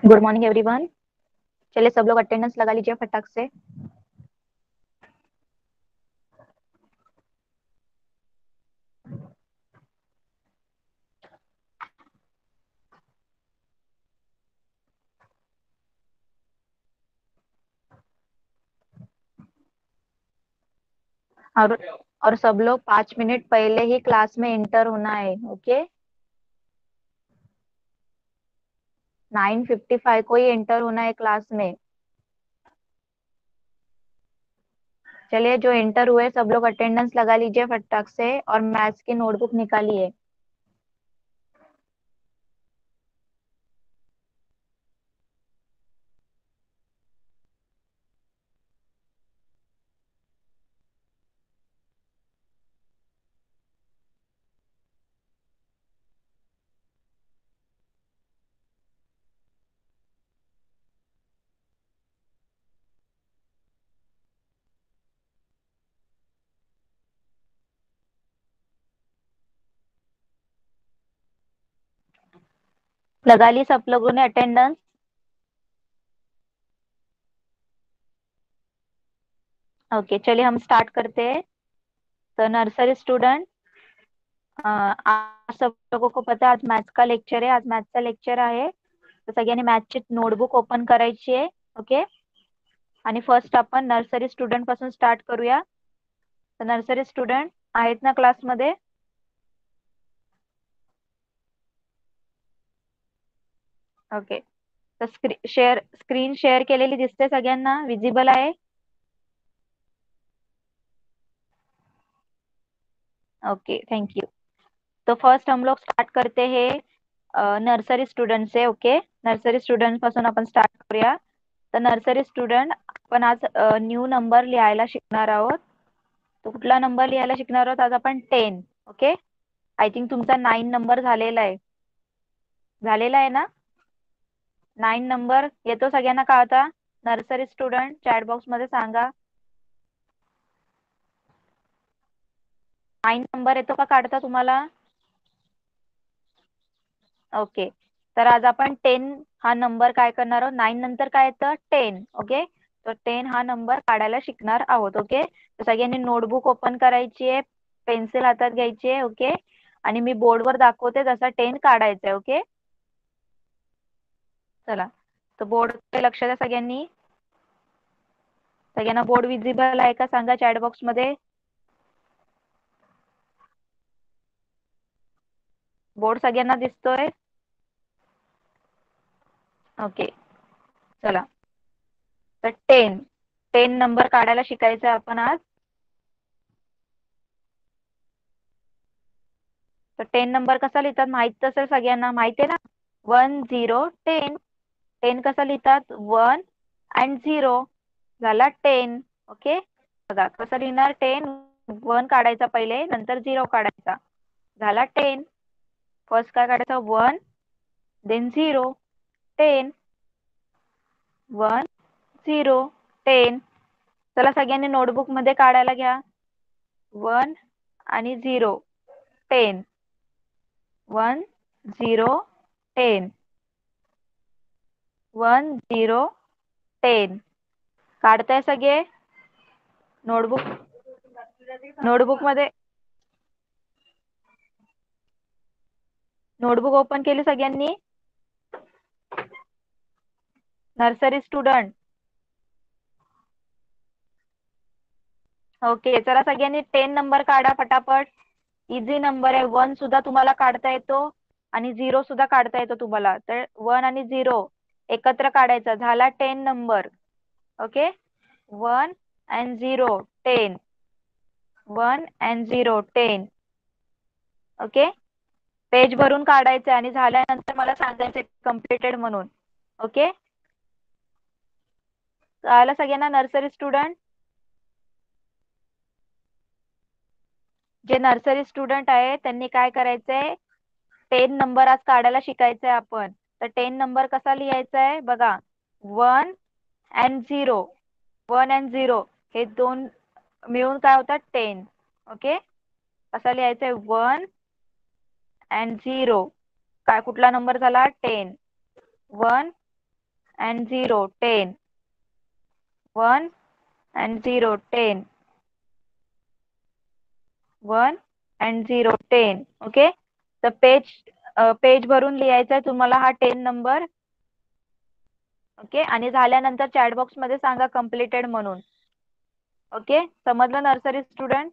Good morning everyone. चलिए सब लोग attendance लगा लीजिए फटाक से। और और सब लोग 5 मिनट पहले ही क्लास में एंटर होना है। ओके, 9:55 को ही एंटर होना है क्लास में। चलिए जो एंटर हुए सब लोग अटेंडेंस लगा लीजिए फटाक से और मैथ्स की नोटबुक निकालिए। लगा ली सब लोगों ने अटेंडेंस? ओके, चलिए हम स्टार्ट करते हैं। तो नर्सरी स्टूडेंट, आज सब लोगों को पता है आज मॅथ्स का लेक्चर आहे। आज मॅथ्सचा लेक्चर आहे, तर सगळ्यांनी मॅथ्सची नोटबुक ओपन करायची आहे. ओके, आणि फर्स्ट आपण नर्सरी स्टुडंट पासून स्टार्ट करूया. तर नर्सरी स्टुडंट आहेत ना क्लासमध्ये? ओके, तर स्क्रीन शेअर केलेली दिसते सगळ्यांना, विजिबल आहे? Okay, thank you. तो फर्स्ट हम लोग स्टार्ट करते हैं नर्सरी स्टुडंट से. ओके, नर्सरी स्टुडंट पासून आपण स्टार्ट करूया. तर नर्सरी स्टुडंट आपण आज न्यू नंबर लिहायला शिकणार आहोत. तो कुठला नंबर लिहायला शिकणार आहोत आज आपण? 10. ओके, आय थिंक तुमचा 9 नंबर झालेला आहे ना? 9 नंबर येतो सगळ्यांना का आता? नर्सरी स्टुडंट चॅट बॉक्स मध्ये सांगा. 9 नंबर येतो का काढता तुम्हाला? ओके, तर आज आपण 10 हा नंबर काय करणार आहोत? 9 नंतर काय येतं? 10. ओके, तर 10 हा नंबर काढायला शिकणार आहोत. ओके, तर सगळ्यांनी नोटबुक ओपन करायची आहे, पेन्सिल हातात घ्यायची आहे. ओके, आणि मी बोर्डवर दाखवते जसा 10 काढायचा आहे. ओके, चला. तर बोर्ड लक्ष द्या सगळ्यांनी. सगळ्यांना बोर्ड विजिबल आहे का सांगा चॅट बॉक्स मध्ये. बोर्ड सगळ्यांना दिसतोय? ओके, चला. तर 10 नंबर काढायला शिकायचं आपण आज. तर 10 नंबर कसा लिहितात माहित असेल सगळ्यांना, माहिती आहे ना? 1 0 10. 10 कसा लिहितात? 1 अँड 0 झाला 10. ओके, बघा कसं लिहिणार? 10 1 काढायचा पहिले, नंतर 0 काढायचा, झाला 10. फर्स्ट काय काढायचं? 1 देन 0. 10 1 0 10. चला सगळ्यांनी नोटबुक मध्ये काढायला घ्या. 1 आणि 0 10. 1 0 10. 1 0 10. काढताय सगळे नोटबुक? नोटबुक मध्ये नोटबुक ओपन केली सगळ्यांनी? Nursery student. ओके, चला सगळ्यांनी 10 नंबर काढा फटाफट. इझी नंबर आहे. 1 सुद्धा तुम्हाला काढता येतो आणि 0 सुद्धा काढता येतो तुम्हाला. तर 1 आणि 0 एकत्र काढायचा, झाला 10 number. Okay, 1 and 0 10. 1 and 0 10. Okay, page भरून काढायचं आणि झाल्यानंतर मला सांगायचं कम्प्लिटेड म्हणून. ओके, आला सगळ्यांना? नर्सरी स्टुडंट, जे नर्सरी स्टुडंट आहे त्यांनी काय करायचंय? 10 नंबर आज काढायला शिकायचंय आपण. तर 10 नंबर कसा लिहायचा आहे बघा. 1 अँड 0. 1 अँड 0 हे दोन मिळून काय होतात? 10. ओके, कसा लिहायचंय? 1 अँड 0 काय कुठला नंबर झाला? 10. 1 and 0, 10. 1 and 0, 10. 1 and 0, 10. ओके. तर पेज भरून लिहायचा तुम्हाला हा 10 नंबर. ओके. आणि झाल्यानंतर चॅट बॉक्स मध्ये सांगा कम्प्लिटेड म्हणून. ओके. समजलं नर्सरी स्टुडंट?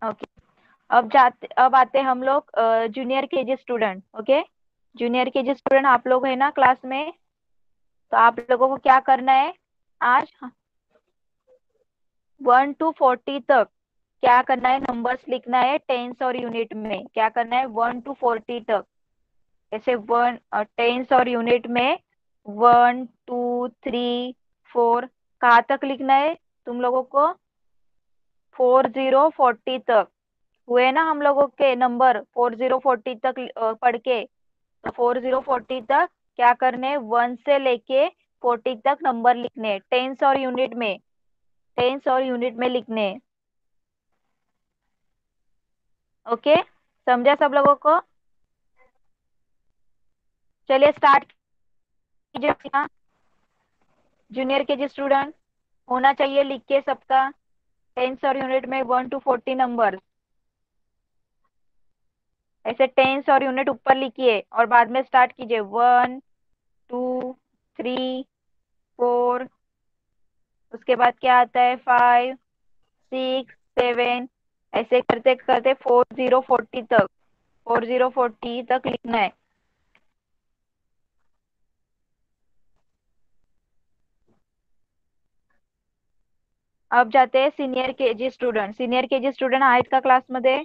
ओके. अब आते हम लोग junior KG student. Okay. Junior KG student आप लोग है ना क्लास में? तो आप लोगों को क्या करना है आज? 1 to 40 तक क्या करना है? नंबर्स लिखना है टेंस और यूनिट में. क्या करना है? 1 to 40 तक. जैसे 10s और यूनिट में 1 2 3 4 कहाँ तक लिखना है तुम लोगों को? 40 40 तक. हुए ना हम लोगों के नंबर 40 40 तक पढ़ के? तो 40 40 तक क्या करने? 1 से लेके 40 तक नंबर लिखने टेंस और यूनिट में लिखने. ओके. समझा सब लोगों को? चलिए स्टार्ट कीजिए. जूनियर केजी स्टूडेंट होना चाहिए लिख के सबका टेंस और यूनिट में 1 to 40 नंबर. ऐसे टेंस और यूनिट ऊपर लिखिए और बाद में स्टार्ट कीजिए. 1 2 3 4. उसके बाद क्या आता है? 5 6 7. ऐसे करते करते 40 40 तक लिखना है. अब जाते हैं senior KG student. Senior KG student आहेत का क्लासमध्ये?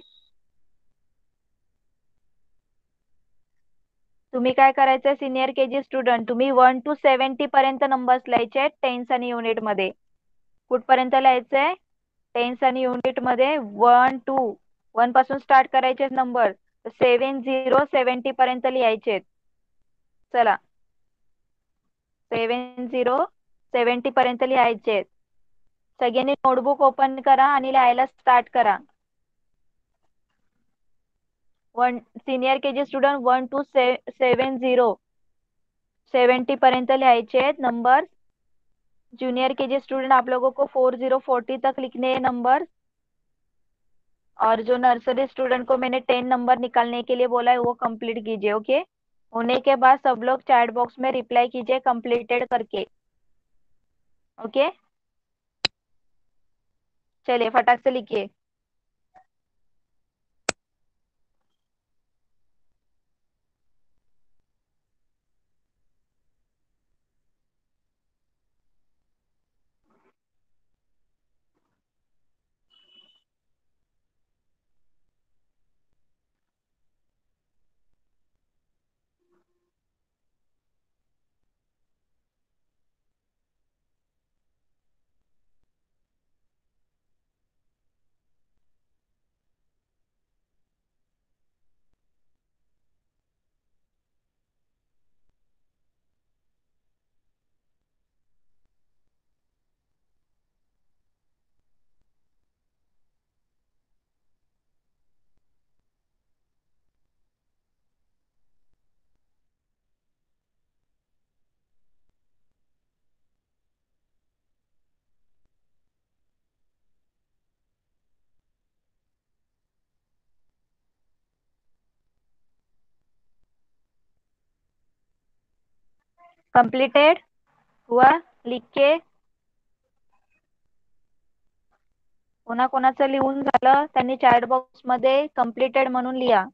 तुम्ही काय करायचंय सिनियर केजी स्टुडंट? तुम्ही 1 to 70 पर्यंत नंबर्स लिहायचे आहेत टेन्स आणि युनिट मध्ये. कुठपर्यंत लिहायचंय? टेन्स आणि युनिट मध्ये 1 पासून स्टार्ट करायचे नंबर. 70 पर्यंत लिहायचे. चला 70 पर्यंत लिहायचे. सगळ्यांनी नोटबुक ओपन करा आणि लिहायला स्टार्ट करा. सीनियर केजी स्टुडंट 1 to 70 पर्यंत लिहायचे आहेत नंबर. जूनियर केजी स्टूडेंट आप लोगों को 40 40 तक लिखने हैं नंबर. और जो नर्सरी स्टूडेंट को मैंने 10 नंबर निकालने के लिए बोला है वो कंप्लीट कीजिए. ओके. होने के बाद सब लोग चैट बॉक्स में रिप्लाई कीजिए कंप्लीटेड करके. ओके. चलिए फटाक से लिखिए. कंप्लीटेड हुआ लिख के? कोणाकोणाचं लिहून झालं त्यांनी चॅट बॉक्स मध्ये कंप्लीटेड म्हणून लिहा.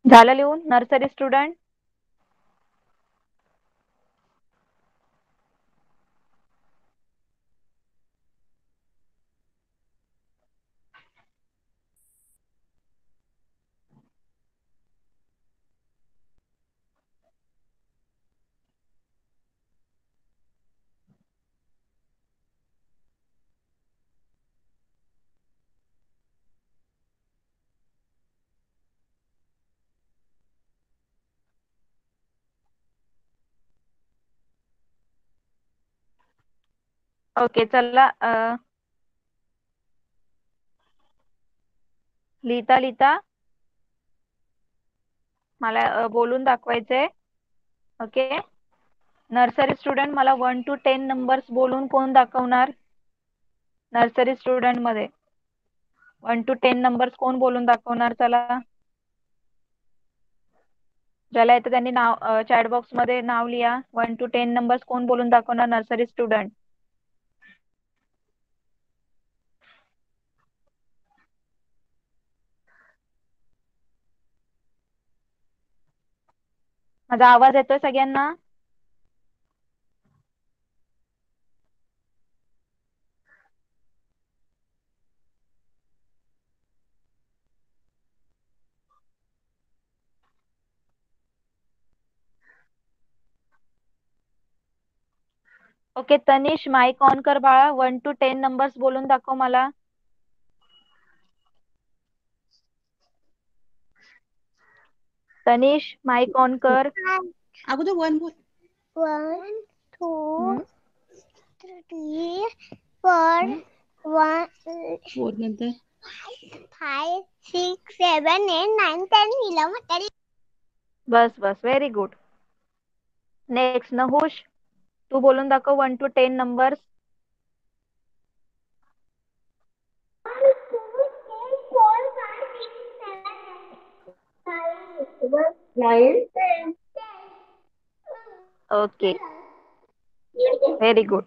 झालं लिहून नर्सरी स्टुडंट? ओके चला लिहिता लिहिता मला बोलून दाखवायचंय. ओके नर्सरी स्टुडंट मला 1 to 10 नंबर्स बोलून कोण दाखवणार? नर्सरी स्टुडंट मध्ये 1 to 10 नंबर्स कोण बोलून दाखवणार? चला ज्याला येतं त्यांनी नाव चॅट बॉक्स मध्ये नाव लिहा. 1 to 10 नंबर्स कोण बोलून दाखवणार नर्सरी स्टुडंट? माझा आवाज येतोय सगळ्यांना? ओके तनिष माईक ऑन कर बाळा. 1 to 10 नंबर्स बोलून दाखव मला. तनिष माईक ऑन कर. अगोदर 1 बोल. 1 2 3 4 4 नंतर 5 6 7 8 9 10 11 बस बस व्हेरी गुड. नेक्स्ट नहुष तू बोलून दाखव 1 to 10 numbers. 9 10 okay very good.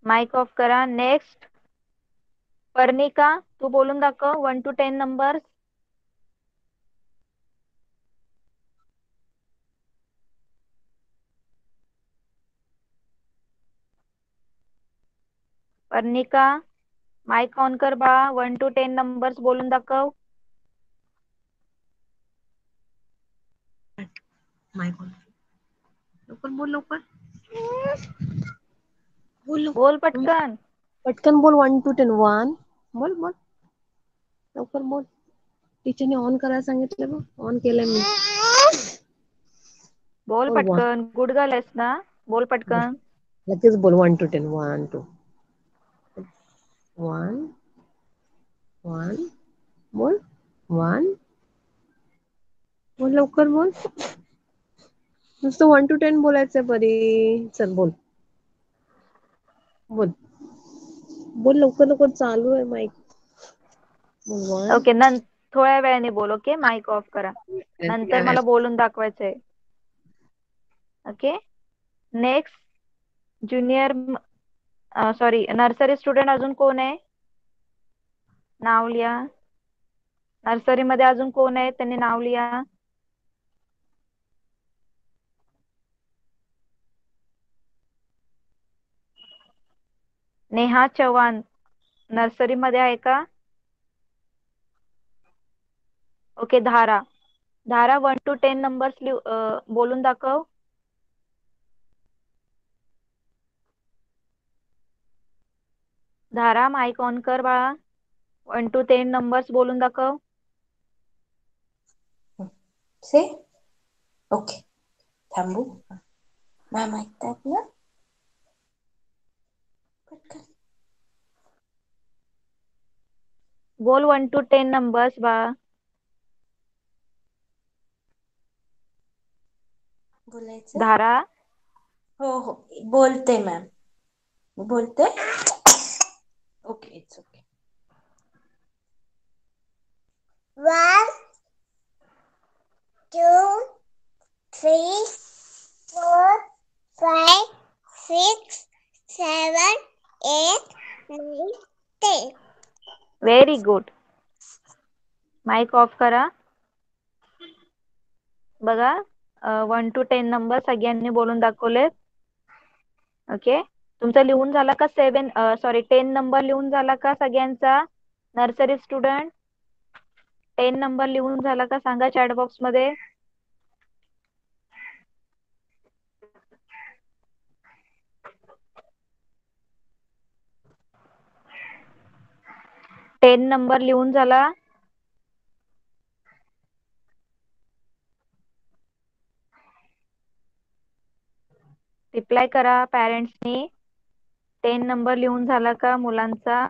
Mic off करा. नेक्स्ट पर्णिका तू बोलून दाखव 1 to 10 numbers. Parnika mic on कर बाळा. 1 to 10 नंबर्स बोलून दाखव. Mic on. लवकर बोल लवकर. बोल बोल पटकन. पटकन बोल. 1 to 10. 1 बोल बोल लवकर बोल. टीचरने ऑन करायला सांगितलं बघ. ऑन केलंय मी. बोल बोल पटकन. गुड गर्ल आहेस ना? बोल पटकन. लगेच बोल. 1 to 10. 1 2 1 1 बोल. 1 बोल लवकर बोल. नुसतं 1 to 10 बोलायचंय परी. चल बोल बोल बोल लवकर लवकर. चालू आहे माईक. ओके थोड्या वेळाने बोल. ओके माईक ऑफ करा. नंतर मला बोलून दाखवायचंय. Okay next junior sorry nursery student अजून कोण आहे? नाव लिहा. नर्सरी मध्ये अजून कोण आहे? त्यांनी नाव लिहा. नेहा चव्हाण नर्सरी मध्ये आहे का? ओके धारा 1 to 10 नंबर्स बोलून दाखव. धारा माईक ऑन कर बाळा. 1 to 10 नंबर्स बोलून दाखव. से ओके थांबू. मॅम ऐकतात ना? पटकन बोल 1 to 10 नंबर्स बाळा. बोलायचं. धारा हो हो बोलते मॅम. बोलते. Okay it's okay. 1 2 3 4 5 6 7 8 9 10 very good. Mic off करा. बघा 1 to 10 नंबर सगळ्यांनी बोलून दाखवलेत. ओके, तुमचा लिहून झाला का 10 नंबर लिहून झाला का सगळ्यांचा? नर्सरी स्टुडंट 10 नंबर लिहून झाला का सांगा चॅट बॉक्स मध्ये. टेन नंबर लिहून झाला? रिप्लाय करा पॅरेंट्सनी. 10 नंबर लिहून झाला का मुलांचा?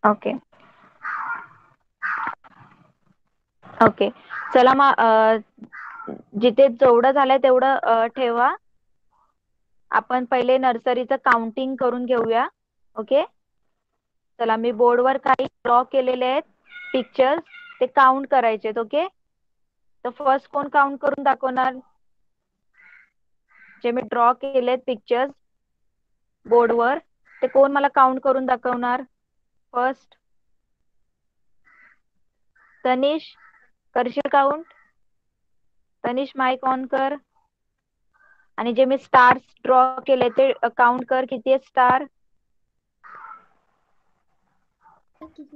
ओके ओके, चला मग जिथे जेवढं झालंय तेवढं ठेवा. आपण पहिले नर्सरीचं काउंटिंग करून घेऊया. ओके, चला मी बोर्डवर काही ड्रॉ केलेले आहेत पिक्चर्स, ते काउंट करायचे. ओके, तर फर्स्ट कोण काउंट करून दाखवणार? जे मी ड्रॉ केलेत पिक्चर्स बोर्डवर ते कोण मला काउंट करून दाखवणार? फर्स्ट तनिष, करशील काउंट? तनिष माइक ऑन कर. आणि जे मी स्टार्स ड्रॉ केले ते काउंट कर, किती आहे स्टार?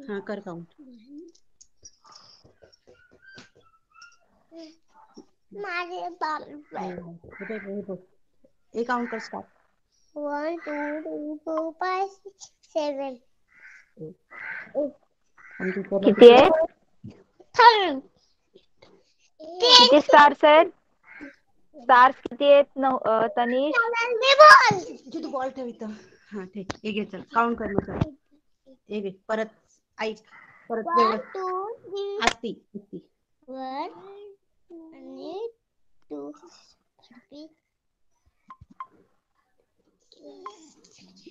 हाँ कर काउंट. माझे बाल एक काउंट कर स्टार्ट. 1 2 3 4 5 6 7 किती आहे? 8 किती स्टार्स आहेत? स्टार्स किती आहेत तनिष? तू बॉल ठेव इथं. हा ठीक, एक घे, चल काउंट कर मग. चल एक घे, परत ऐक, परत 1 2 3 आस्ती 1 आणि 2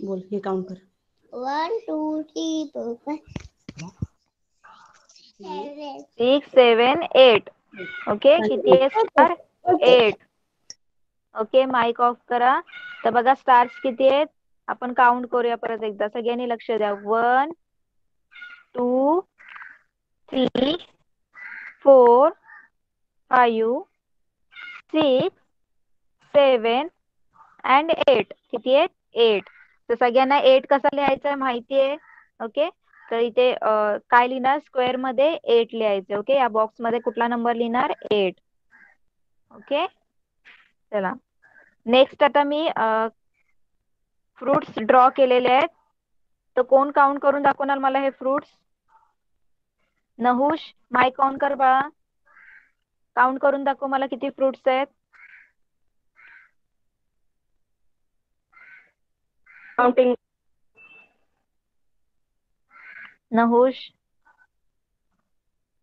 बोल, हे काउंट कर. 1 2 3 4 5 7 6 7 8. ओके, किती आहे स्टार? 8. ओके, माइक ऑफ करा. तर बघा स्टार्स किती आहेत आपण काउंट करूया परत एकदा. सगळ्यांनी लक्ष द्या. 1 2 3 4 5 6 7 and 8. किती आहेत? 8. तर सगळ्यांना 8 कसा लिहायचा माहिती आहे? ओके, तर इथे काय लिहिणार? स्क्वेअर मध्ये 8 लिहायचे. ओके, या बॉक्स मध्ये कुठला नंबर लिहिणार? 8. ओके, चला नेक्स्ट आता मी फ्रुट्स ड्रॉ केलेले आहेत. तर कोण काउंट करून दाखवणार मला हे फ्रुट्स? नहुष माइक ऑन कर बाळा. काउंट करून दाखव मला किती फ्रुट्स आहेत. काउंटिंग. नहुष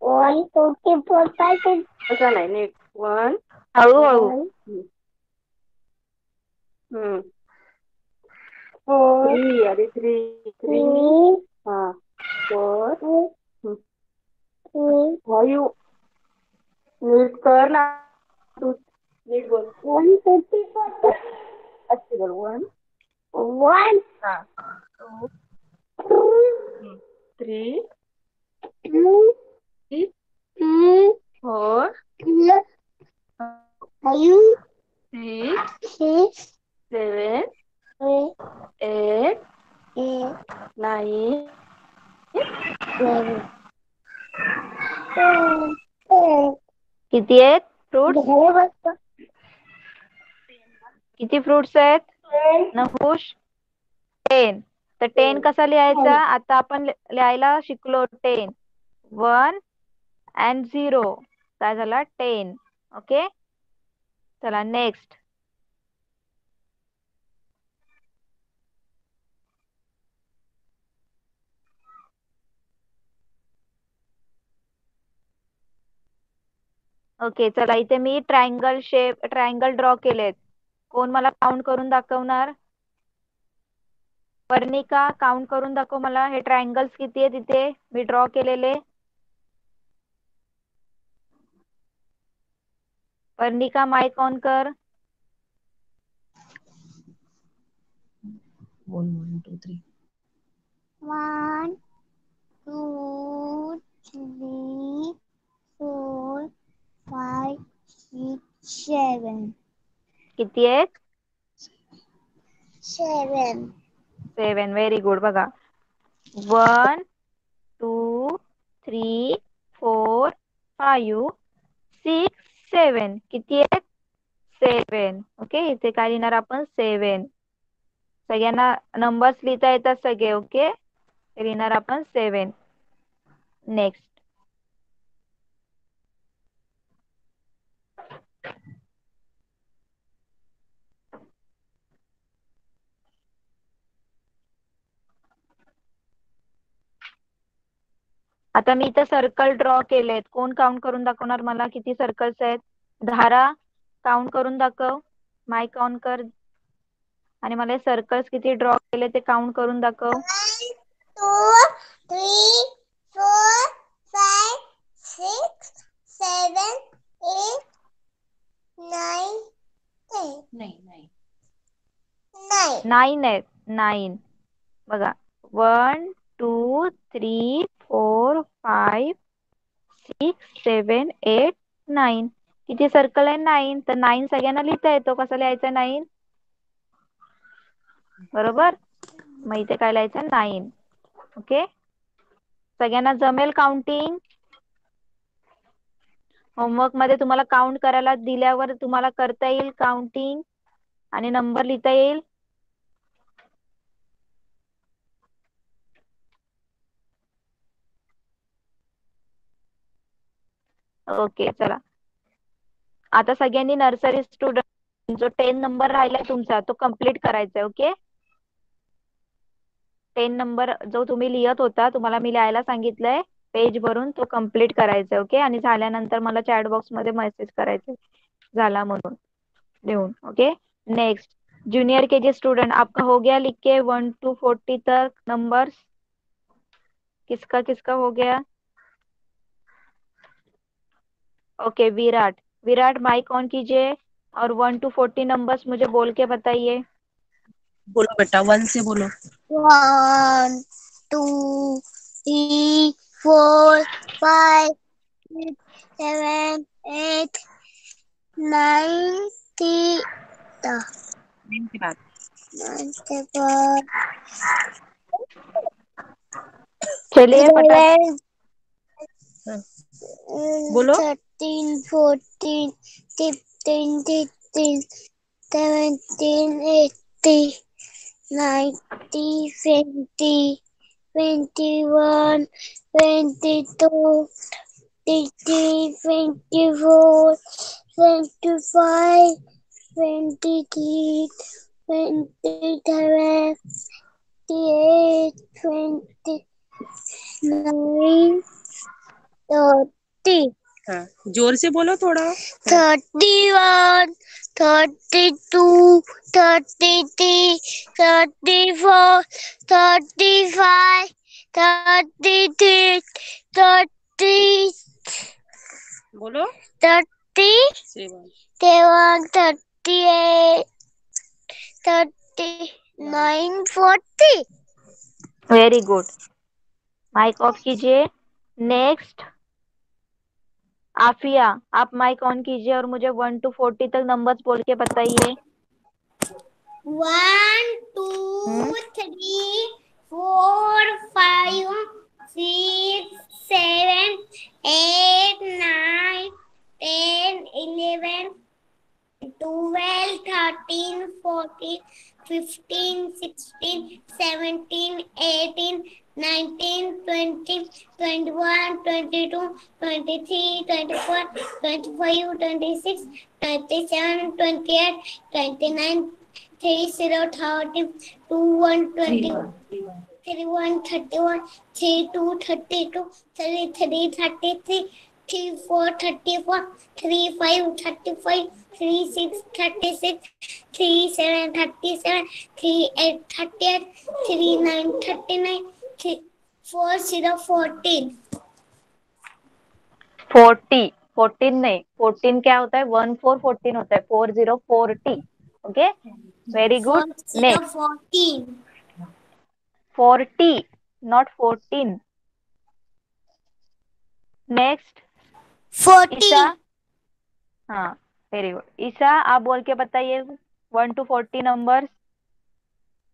1 2 3 4 5 6 असं नाही, नीट. 1 हळूहळू. 4 3 आधी 3 3 हा 4 3 5. नीट कर ना तू, नीट बोल. 1 2 3 4 अच्छी बोल. 1 1 हा 2 3 2 3 4 5 6 6 7 8 9 किती आहेत फ्रुट्स? किती फ्रुट्स आहेत नहुष? 10. तर 10 कसा लिहायचा? आता आपण लिहायला शिकलो 10. 1 and 0 काय झाला? 10. ओके, चला नेक्स्ट. ओके, चला इथे मी ट्रायंगल ड्रॉ केलेत. कोण मला काउंट करून दाखवणार? वर्णिका काउंट करून दाखव मला हे ट्रायंगल्स किती आहेत इथे मी ड्रॉ केलेले. वर्णिका माइक ऑन कर. बोल 1 2 3. 1 2 3 4 5 6 7. किती आहेत? 7. 7. Very good. बघा 1 2 3 4 5 6 7. किती आहेत? 7. ओके, इथे काय लिहिणार आपण? 7. सगळ्यांना नंबर्स लिहिता येतात सगळे. ओके, लिहिणार आपण 7. नेक्स्ट. आता मी इथं सर्कल ड्रॉ केलेत. कोण काउंट करून दाखवणार मला किती सर्कल्स आहेत? धारा काउंट करून दाखव. माय काउंट कर आणि मला सर्कल्स किती ड्रॉ केले ते काउंट करून दाखव. 1 2 3 4 5 6 7 8 9 10. नाही नाही 9. 9 आहेत. 9. बघा 1 2 3 4 5 6 7 8 9. किती सर्कल आहे? 9. तर 9 सगळ्यांना लिहिता येतो. कसा लिहायचा 9? बरोबर. मग इथे काय लिहायचं? 9. ओके, सगळ्यांना जमेल काउंटिंग? होमवर्क मध्ये तुम्हाला काउंट करायला दिल्यावर तुम्हाला करता येईल काउंटिंग आणि नंबर लिहिता येईल. ओके, चला आता सगळ्यांनी नर्सरी स्टुडंट जो 10 नंबर राहिलाय तुमचा तो कंप्लीट करायचा आहे. ओके, 10 नंबर जो तुम्ही लिहत होता, तुम्हाला मी लिहायला सांगितलंय पेज भरून, तो कंप्लीट करायचा आहे. ओके, आणि झाल्यानंतर मला चॅट बॉक्स मध्ये मेसेज करायचे झाला म्हणून लिहून. Okay, next. Junior KG student, आपका हो गया लिख के 1 to 40 तक नंबर्स? किसका किसका हो गया? Okay, Virat. Virat mic on कीजिए और 1 to 40 नंबर्स मुझे बोल के बताइए. बोलो बेटा 1 से बोलो. 1 2 3 4 5 6 7 8 9 10. की बात. 9 के बाद चलिए फटाफट. 11 बोलो. 13 14 15 16 17 18 19 20 21 22 23 24 25 23 27 28 29 30. हाँ, जोर से बोलो थोड़ा. 31 32 33 34 35 33 30 बोलो. 37 38 39 40. Very good. माइक ऑफ कीजिए. नेक्स्ट. आफिया, आप माइक ऑन कीजिए और मुझे 1 to 40 तक नंबर्स बोल के बताइए. 1 2 3 4 5 6 7 8 9 10 11 12 13 14 15 16 17 18 19 20 21 22 23 24 25 26 27 28 29 30 30 21 21 31 31 32 32 33 33 34 34 35 35 36 36 37 37 38 38 39 39 40 14. 40. 14 नहीं, 14 क्या होता है? 1 4 14 होता है. 40 40. Okay, very good. 40 14. 40, not 14. Next, Isha. 40. हाँ, वेरी गुड. ईशा, आप बोल के बताइए 1 to 40 नंबर्स.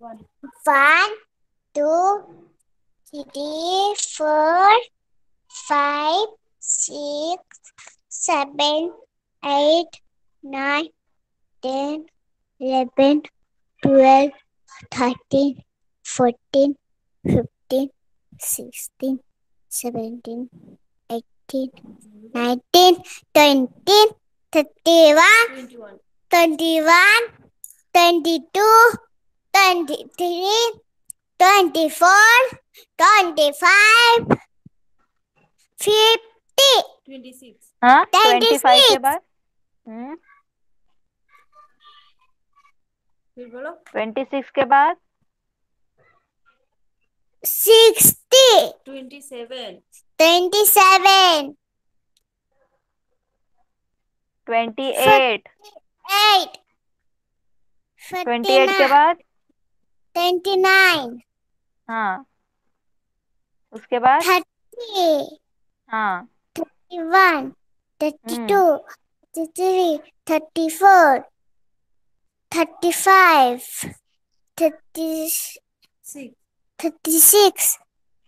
1, 2, 3, 4, 5, 6, 7, 8, 9, 10, 11, 12, 13, 14, 15, 16, 17, 18, 19, 20, 31, 21, 22, 23, 24, 25, 50, 26. हाँ, 25 के 26, बाद. फिर बोलो. 26 के बाद. 60, 27. 27, 28. 8, 28 के 49, बाद. 29, हाँ, उसके बाद. 30, हाँ. 31, 32, 33, 34, 35, 36, 36,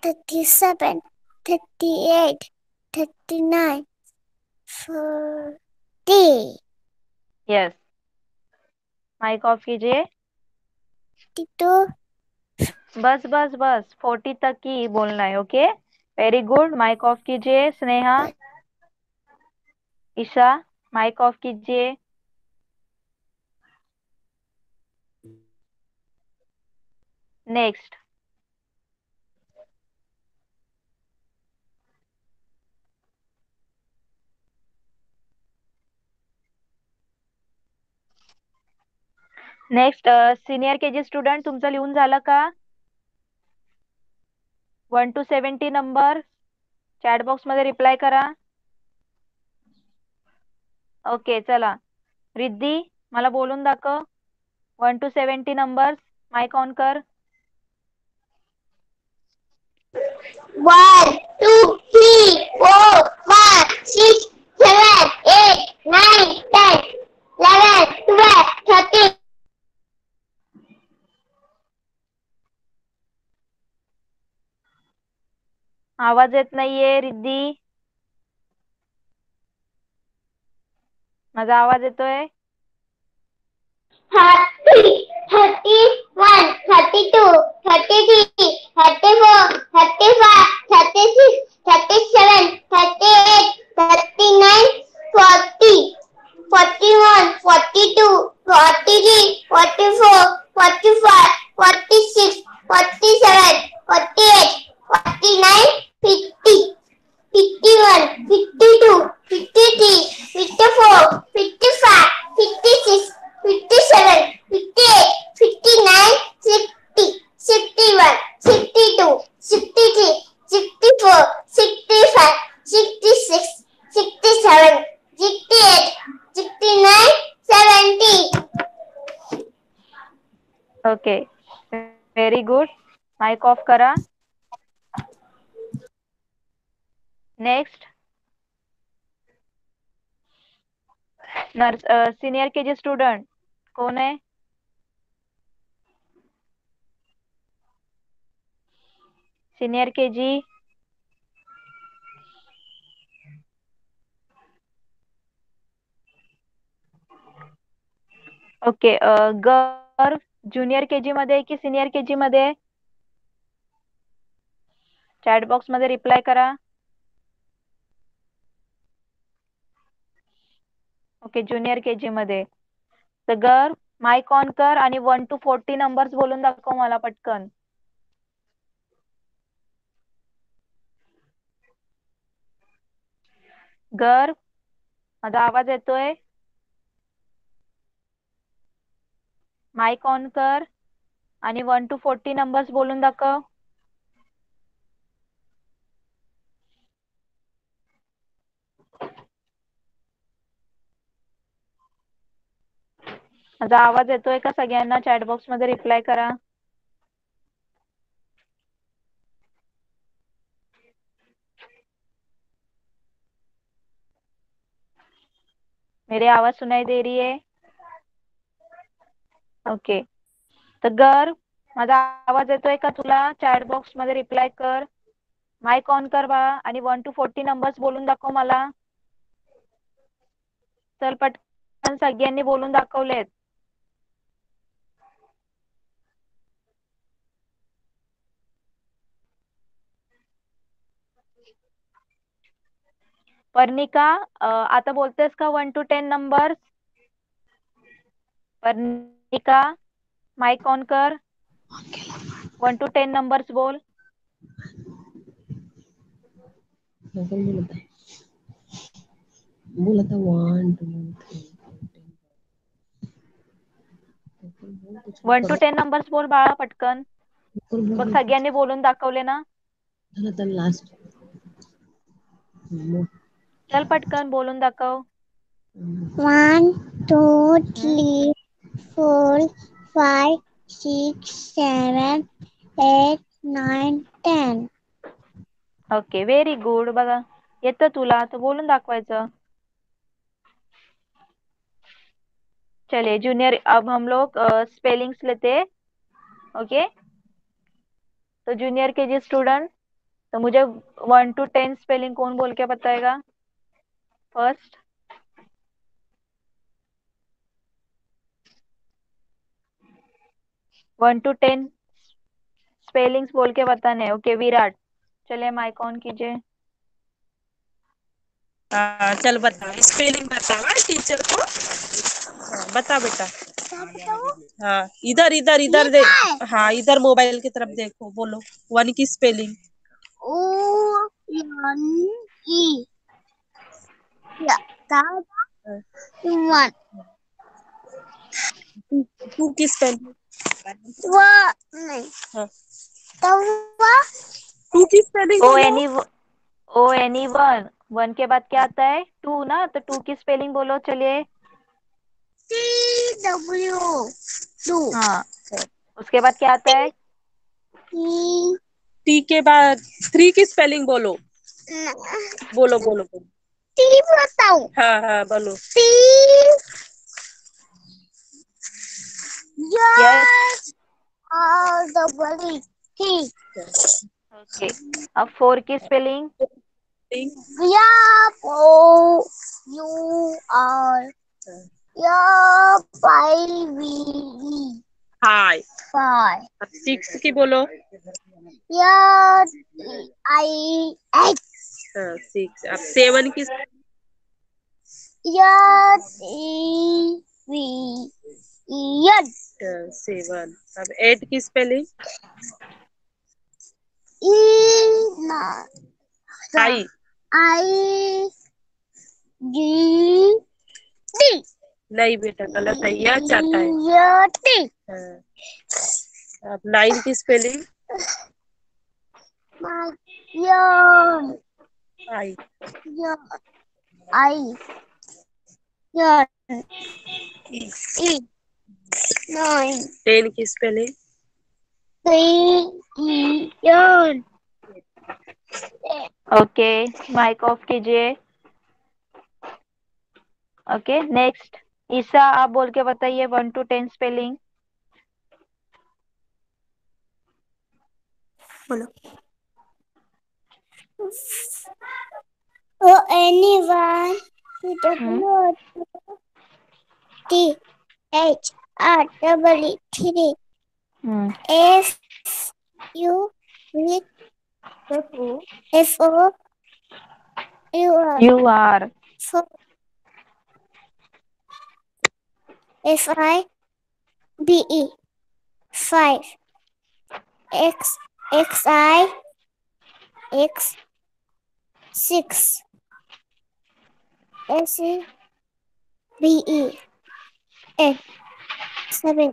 37, 38, 39, 40, यस. माइक ऑफ कीजिए. 42, बस बस बस 40 तक ही बोलना है. Okay, very good. Mic off कीजिए. स्नेहा. ईशा, माइक ऑफ कीजिए. Next. Next, senior K G student, तुमचं लिहून झालं का? 1 to 70 नंबर चॅट बॉक्स मध्ये रिप्लाय करा. ओके, चला. रिद्धी, मला बोलून दाखव. 1 to 70 नंबर्स. माइक ऑन कर. 1, 2, 3, 4, 5, 6, 7, 8, 9, 10, 11, 12, 13. आवाज येत नाहीये रिद्धी. माझा आवाज येतोय? 30, 31, 32, 33, 34, 35, 36, 37, 38, 39, 40, 41, 42, 43, 44, 45, 46, 47, 48, 49, 50, 51, 52, 53, 54, 55, 56, 57, 58, 59, 60, 61, 62, 63, 64, 65, 66, 67, 68, 69, 70. Okay, very good. Mic off करा. Next. Senior K G student कौन है? Senior K G. Okay, Garv junior K G मध्ये की सिनियर के जी मध्ये? चॅट बॉक्स मध्ये रिप्लाय करा. ओके, ज्युनियर के जी मध्ये. तर गर्व, माइक ऑन कर आणि 1 to 40 नंबर्स बोलून दाखव मला पटकन. गर्व, माझा आवाज येतोय? माइक ऑन कर आणि 1 to 40 नंबर्स बोलून दाखव. माझा आवाज येतोय का सगळ्यांना? चॅट बॉक्स मध्ये रिप्लाय करा. मेरी आवाज सुनाई दे रही है? ओके. तर गर, माझा आवाज येतोय का तुला? चॅट बॉक्स मध्ये रिप्लाय कर. माईक ऑन कर बाळा आणि 1 to 40 नंबर्स बोलून दाखव मला. चल पटकन, सगळ्यांनी बोलून दाखवलेत. पर्णिका, आता बोलतेस का 1 to 10 numbers? Parnika, mic on कर. 1 to 10 नंबर्स बोल. लवकर बोल आता. बोल आता 1 2 3 1 to 10 नंबर्स बोल बाळा पटकन. बघ सगळ्यांनी बोलून दाखवले ना. लास्ट. चल पटकन बोलून दाखव. 1 2 3 4 5 6 7 8 9 10. Okay, very good. बघा येतं तुला तर बोलून दाखवायचं. चलिए जूनियर, अब हम लोग स्पेलिंग्स लेते हैं. ओके, तो जूनियर के जी स्टूडेंट, तो मुझे 1 to 10 स्पेलिंग कौन बोल के बताएगा? फर्स्ट. 1 to 10 स्पेलिंग्स बोल के बताने. ओके विराट, चलिए माइक ऑन कीजिए. चल बता, स्पेलिंग बता टीचर को. बता बेटा. हाँ, इधर इधर इधर देख. हाँ, इधर मोबाइल की तरफ देखो. बोलो 1 की spelling. O-N-E. Yeah, that one. 2 की स्पेलिंग. What? नहीं. हाँ, तवा. 2 की स्पेलिंग ओ बोलो. एनी ओ एनी वन. 1 के बाद क्या आता है? 2 ना, तो 2 की स्पेलिंग बोलो. चलिए. T-W. Two. हाँ, उसके बाद क्या आता है? T. टी के बाद 3 की स्पेलिंग बोलो. बोलो बोलो बोलो. T बताऊं. हाँ हाँ बोलो. T. Yes. Yes. R-double-E. T. Okay, अब 4 की spelling. Yeah. O-U-R. Yeah. I-V-E. हाय. Five. अब 6 की बोलो. Yeah. I-H. 6. अब 7 की. Yeah. E-V-E-N. 7. अब 8 की स्पेलिंग. E-N. आई. I-G-D. नहीं बेटा, गलत है. यह चाहता है. Yeti. हाँ. अब 9 की spelling. Yon. I. Yon. I. Yon. E. 9. 10 की spelling. Yon. Okay, mic off कीजिए. Okay next. ईसा, आप बोल के बताइए 1 to 10 स्पेलिंग. बोलो. Oh, anyone. T H R W E 3 F U V F O U R U R. F I B E 5 X I X 6 S E B E N 7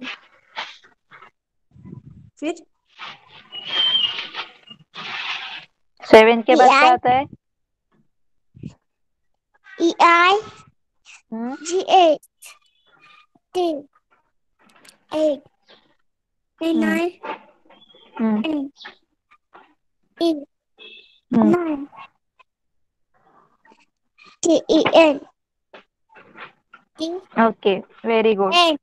फिर 7 के बाद E क्या I आता है? E I G H T 8 9 N E 9 T E N okay, very good. Next.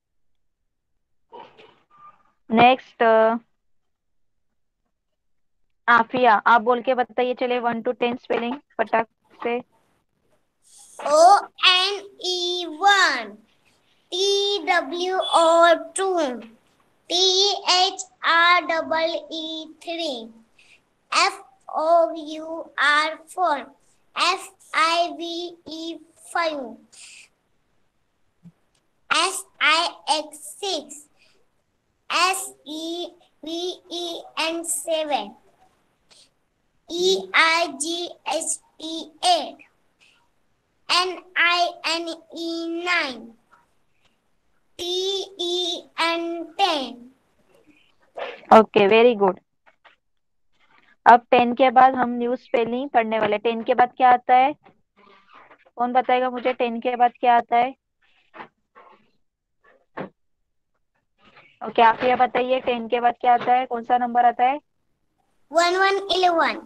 Next Afiya, आप बोल के बताइए, चले 1 to 10 स्पेलिंग फटाक से। ONE1, TWO2, THREE3, FOUR4, FIVE5, SIX6, SEVEN7, EIGHT8, NINE9, TEN10. Okay, very good. अब 10 के बाद हम न्यू स्पेलिंग पढ़ने वाले। 10 के बाद क्या आता है? कौन बताएगा मुझे 10 के बाद क्या आता है? ओके, आप ये बताइए 10 के बाद क्या आता है, कौन सा नंबर आता है? 1111.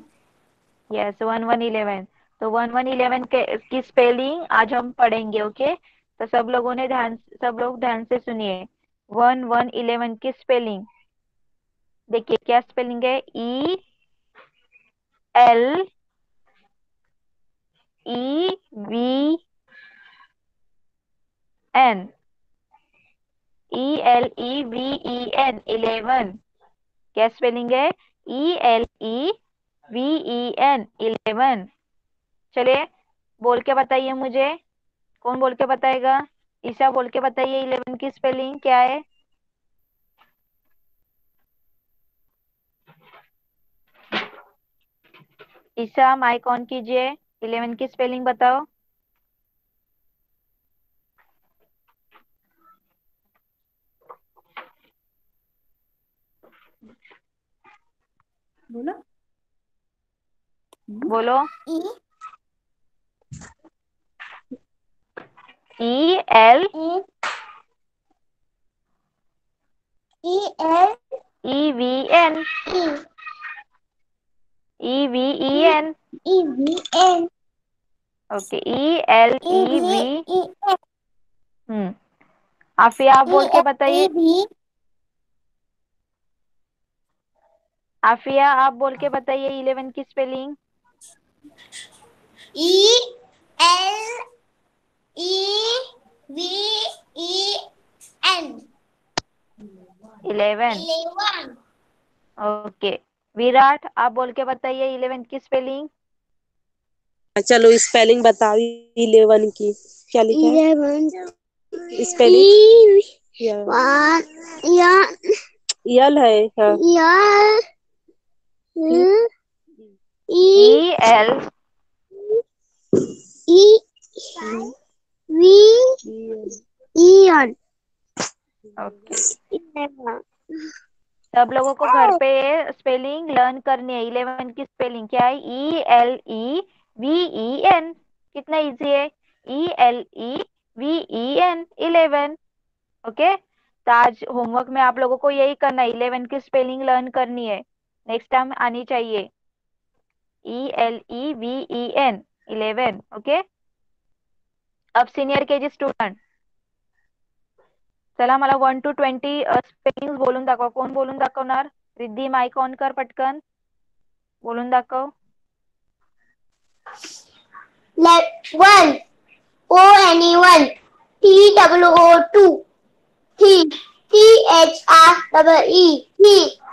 यस, 1111। तो 1111 की स्पेलिंग आज हम पढ़ेंगे। ओके, तो सब लोग ध्यान से सुनिए। 1111 की स्पेलिंग देखिए, क्या स्पेलिंग है? ELEVEN, ELEVEN, 11। क्या स्पेलिंग है? ELEVEN, 11। चलिए बोल के बताइए मुझे, कौन बोल के बताएगा? ईशा, बोल के बताइए 11 की स्पेलिंग क्या है? ईशा, माइक ऑन कीजिए, 11 की स्पेलिंग बताओ। बोलो। बोलो। E ELEVEN, E L EVEN, E V N ओके, E V ELEV। E N Afiya, आप बोल के बताइए। E V आफिया, आप बोल के बताइए 11 की spelling. E L E V E N 11। 11. Okay, Virat, आप बोल के बताइए 11 की स्पेलिंग। चलो स्पेलिंग बताओ 11 की। क्या लिखा है 11 स्पेलिंग? E one यल है, हाँ। E EL E V E N okay, 11. सब लोगों को घर पे स्पेलिंग लर्न करनी है। 11 की स्पेलिंग क्या है? ELEVEN। कितना इजी है? ELEVEN, 11। ओके, तो आज होमवर्क में आप लोगों को यही करना है, 11 की स्पेलिंग लर्न करनी है। नेक्स्ट टाइम आनी चाहिए। ELEVEN, 11। ओके, अब सीनियर केजी स्टुडंट, चला मला 1 to 20 स्पेलिंग बोलून दाखवा। कोण बोलून दाखवणार? रिद्धी, माइक ऑन कर पटकन, बोलून दाखव। 1 ONE1 TWO2 THREE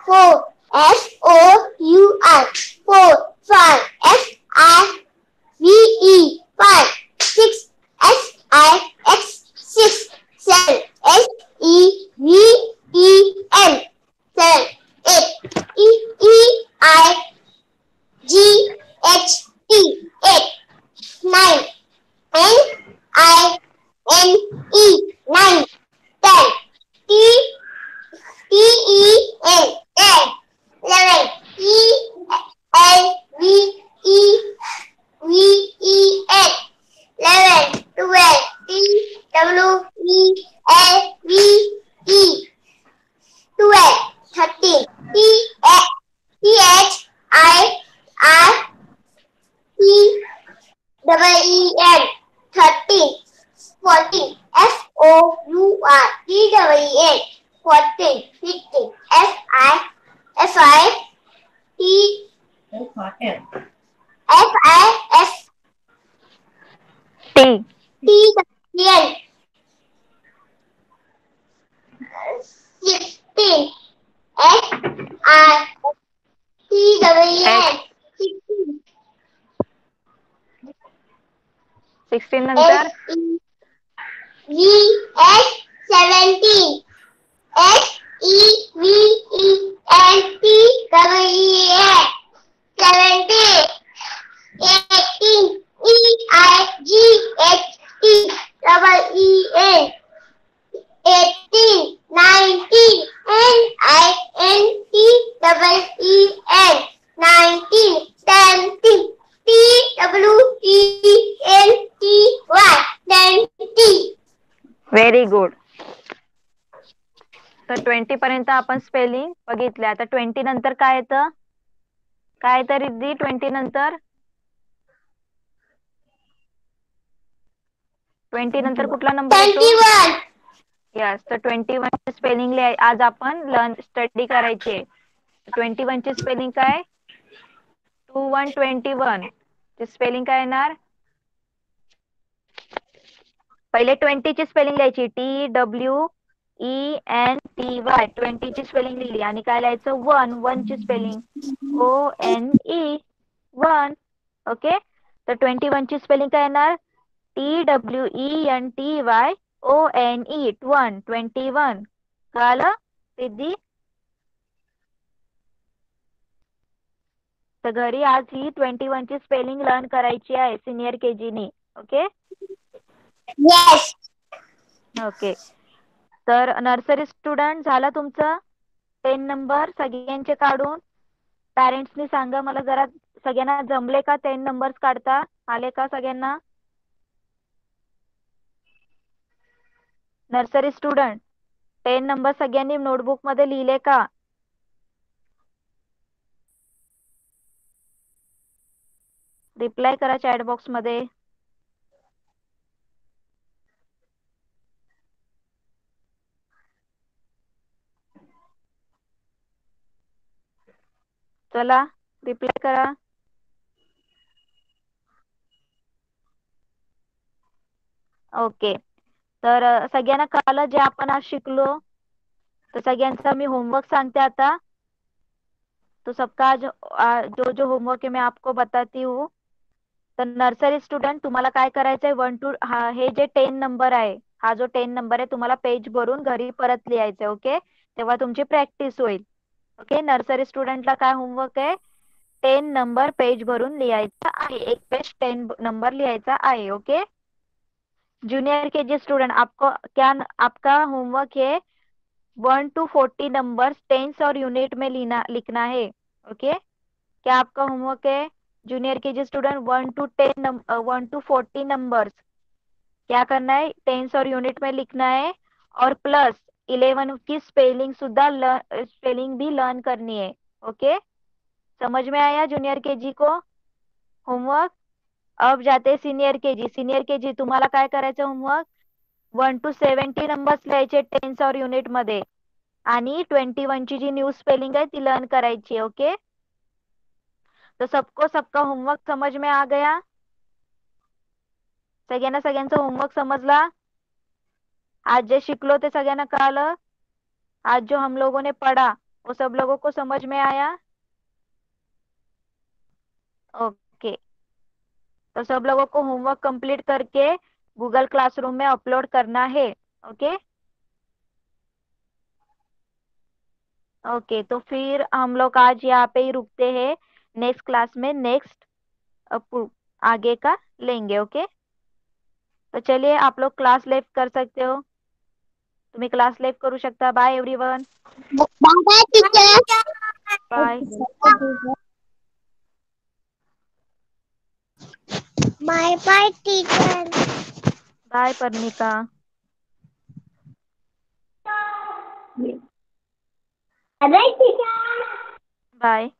4 SOUR 5 SIVE 5 6 SIX 6 7 SEVEN 7 8 EEIGHT 8 9 NINE 9 10 TEN 10 11 ELVEVEN 11 12 TWELVE 12 13 THIREEN 13 14 FIS T. TWL 16 SITWL 16 16 नंतर SEVS 17 SEVENTWEL 17 18 EIGHTEEN 18 19 NINTEEN 19 20 TWENTY 20. Very good. तर 20 पर्यंत आपण स्पेलिंग बघितले. आता 20 नंतर काय येतं? काय येतं रिद्धी 20 नंतर? 20 नंतर कुठला नंबर येतो? 21 यस. तर 21 ची स्पेलिंग आज आपण स्टडी करायची आहे. 21 ची स्पेलिंग काय? 21 ची स्पेलिंग काय येणार? पहिले 20 ची स्पेलिंग लिहायची. TWENTY 20 ची स्पेलिंग लिहिली आणि काय लिहायचं? 1 ची स्पेलिंग ONE 1. ओके. तर 21 ची स्पेलिंग काय येणार? TWENTYONE 21. कळालं सिद्धी? तर घरी आज ही 21 ची स्पेलिंग लर्न करायची आहे सिनियर KG नी. ओके. Yes. ओके. तर नर्सरी स्टुडंट झाला तुमचं 10 नंबर सगळ्यांचे काढून. पॅरेंट्सनी सांगा मला जरा सगळ्यांना जमले का 10 नंबर्स काढता? आले का सगळ्यांना? नर्सरी स्टुडंट 10 नंबर सगळ्यांनी नोटबुक मध्ये लिहिले का? रिप्लाय करा चॅट बॉक्स मध्ये. चला रिप्लाय करा. ओके. तर सगळ्यांना कळालं जे आपण आज शिकलो? तर सगळ्यांचा मी होमवर्क सांगते आता. तो सबका जो जो होमवर्क है मैं आपको बताती हूँ. तर नर्सरी स्टुडंट तुम्हाला काय करायचंय 1 to हे जे 10 नंबर आहे, हा जो 10 नंबर आहे तुम्हाला पेज भरून घरी परत लिहायचंय. ओके. तेव्हा तुमची प्रॅक्टिस होईल. ओके. नर्सरी स्टुडंटला काय होमवर्क आहे? 10 नंबर पेज भरून लिहायचा आहे. एक पेज 10 नंबर लिहायचा आहे. ओके. जूनियर KG स्टूडेंट आपका होमवर्क है 1 to 40 नंबर्स टेंस और यूनिट में लिखना है. ओके. क्या आपका होमवर्क है junior KG student 1 to 40 numbers क्या करना है? टेंस और यूनिट में लिखना है और प्लस 11 की स्पेलिंग स्पेलिंग भी लर्न करनी है. ओके. समझ में आया जूनियर KG को होमवर्क? अब जाते सीनियर KG तुम्हाला काय करायचं होमवर्क? 1 to 70 नंबर्स लिहायचे टेन्स और युनिट मध्ये आणि 21 ची जी न्यू स्पेलिंग आहे ती लर्न करायची. ओके. तो सबका होमवर्क समझ में आ गया? सगळ्यांचा होमवर्क समजला? आज जे शिकलो ते सगळ्यांना कळालं? आज जो हम लोगों ने पढ़ा वो सब लोगों को समझ में आया? ओके. तो सब लोगों को होमवर्क कंप्लीट करके गूगल क्लासरूम में अपलोड करना है. ओके. ओके. तो फिर हम लोग आज यहाँ पे ही रुकते हैं. नेक्स्ट क्लास में नेक्स्ट आगे का लेंगे. ओके. तो चलिए आप लोग क्लास लेफ्ट कर सकते हो. तुम्ही क्लास लेफ्ट करू शकता. Bye everyone. Bye teacher. Bye. Bye teacher. Bye Parnika. Bye teacher. Bye.